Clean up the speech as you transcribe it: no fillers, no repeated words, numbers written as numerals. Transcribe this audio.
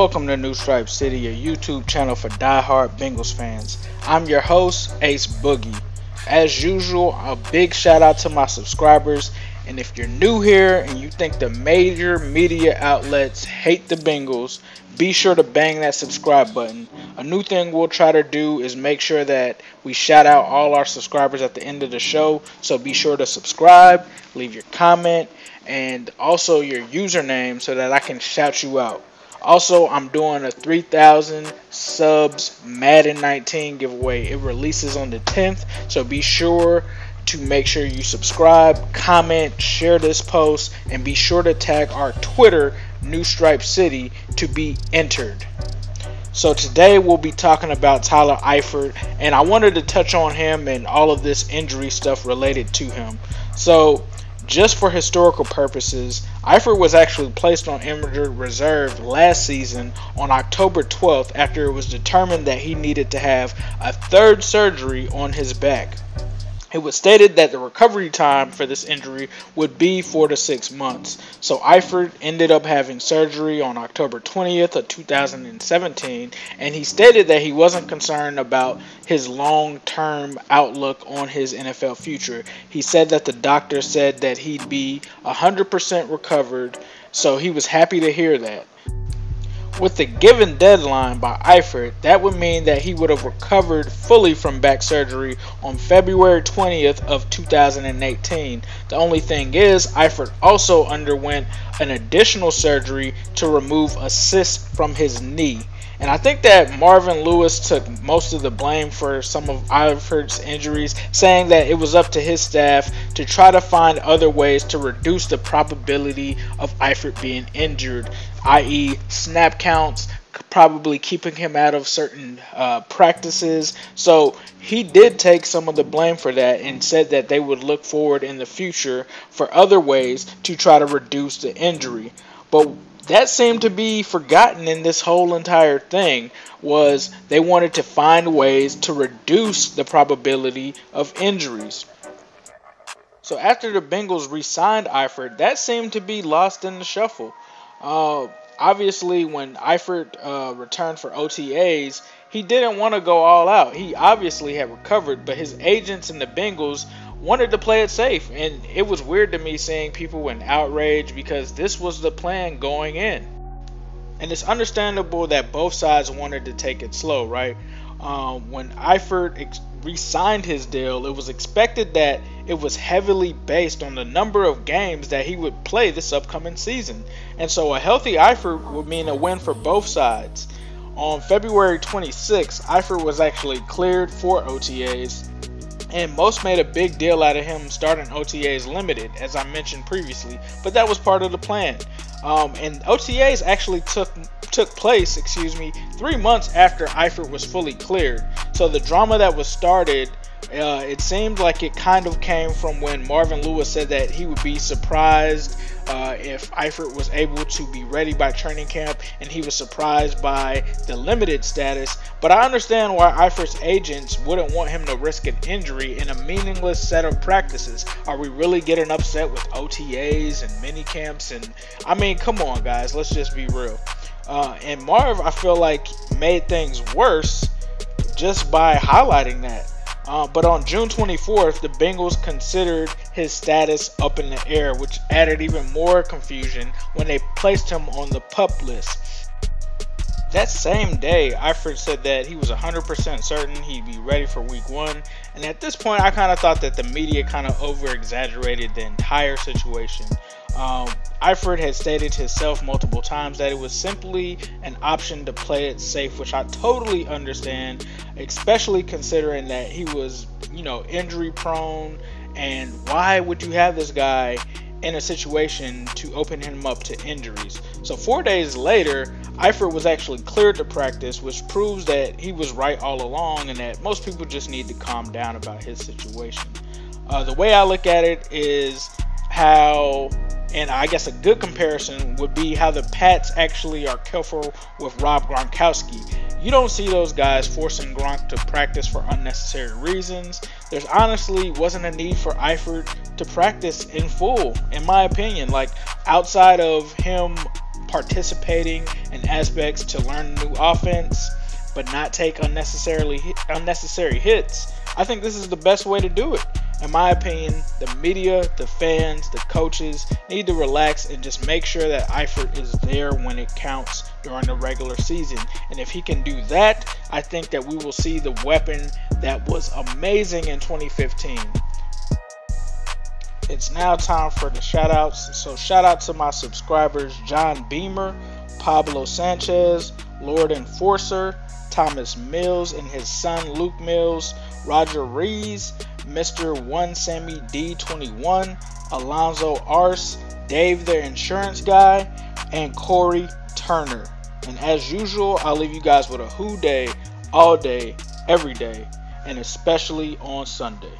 Welcome to New Stripe City, a YouTube channel for die-hard Bengals fans. I'm your host, Ace Boogie. As usual, a big shout out to my subscribers. And if you're new here and you think the major media outlets hate the Bengals, be sure to bang that subscribe button. A new thing we'll try to do is make sure that we shout out all our subscribers at the end of the show. So be sure to subscribe, leave your comment, and also your username so that I can shout you out. Also, I'm doing a 3,000 subs Madden 19 giveaway. It releases on the 10th, so be sure to make sure you subscribe, comment, share this post, and be sure to tag our Twitter, New Stripe City, to be entered. So today we'll be talking about Tyler Eifert, and I wanted to touch on him and all of this injury stuff related to him. So just for historical purposes, Eifert was actually placed on injured reserve last season on October 12th after it was determined that he needed to have a third surgery on his back. It was stated that the recovery time for this injury would be 4 to 6 months. So Eifert ended up having surgery on October 20th of 2017, and he stated that he wasn't concerned about his long-term outlook on his NFL future. He said that the doctor said that he'd be 100% recovered, so he was happy to hear that. With the given deadline by Eifert, that would mean that he would have recovered fully from back surgery on February 20th of 2018. The only thing is, Eifert also underwent an additional surgery to remove a cyst from his knee. And I think that Marvin Lewis took most of the blame for some of Eifert's injuries, saying that it was up to his staff to try to find other ways to reduce the probability of Eifert being injured, i.e. snap counts, probably keeping him out of certain practices. So he did take some of the blame for that and said that they would look forward in the future for other ways to try to reduce the injury. But that seemed to be forgotten in this whole entire thing, was they wanted to find ways to reduce the probability of injuries. So after the Bengals re-signed Eifert, that seemed to be lost in the shuffle. Obviously, when Eifert returned for OTAs, he didn't want to go all out. He obviously had recovered, but his agents and the Bengals wanted to play it safe, and it was weird to me seeing people in outrage because this was the plan going in. And it's understandable that both sides wanted to take it slow, right? When Eifert re-signed his deal, it was expected that it was heavily based on the number of games that he would play this upcoming season. And so a healthy Eifert would mean a win for both sides. On February 26th, Eifert was actually cleared for OTAs, and most made a big deal out of him starting OTAs limited, as I mentioned previously, but that was part of the plan. And OTAs actually took place 3 months after Eifert was fully cleared. So the drama that was started, it seemed like it kind of came from when Marvin Lewis said that he would be surprised if Eifert was able to be ready by training camp, and he was surprised by the limited status. But I understand why Eifert's agents wouldn't want him to risk an injury in a meaningless set of practices. Are we really getting upset with OTAs and mini camps? And I mean, come on guys, let's just be real. And Marv, I feel like, made things worse just by highlighting that. But on June 24th, the Bengals considered his status up in the air, which added even more confusion when they placed him on the PUP list. That same day, Eifert said that he was 100% certain he'd be ready for week 1. And at this point, I kind of thought that the media kind of over-exaggerated the entire situation. Eifert had stated himself multiple times that it was simply an option to play it safe, which I totally understand, especially considering that he was, injury prone. And why would you have this guy in a situation to open him up to injuries? So 4 days later, Eifert was actually cleared to practice, which proves that he was right all along and that most people just need to calm down about his situation. The way I look at it is how, and I guess a good comparison would be how the Pats actually are careful with Rob Gronkowski. You don't see those guys forcing Gronk to practice for unnecessary reasons. There's honestly wasn't a need for Eifert to practice in full, in my opinion. Like, outside of him participating in aspects to learn a new offense, but not take unnecessary hits, I think this is the best way to do it. In my opinion, the media, the fans, the coaches need to relax and just make sure that Eifert is there when it counts during the regular season. And if he can do that, I think that we will see the weapon that was amazing in 2015. It's now time for the shout outs. So shout out to my subscribers John Beamer, Pablo Sanchez, Lord Enforcer, Thomas Mills and his son Luke Mills, Roger Rees, Mr. 1 Sammy D21, Alonzo Arce, Dave the Insurance Guy, and Corey Turner. And as usual, I'll leave you guys with a who day, all day, every day, and especially on Sunday.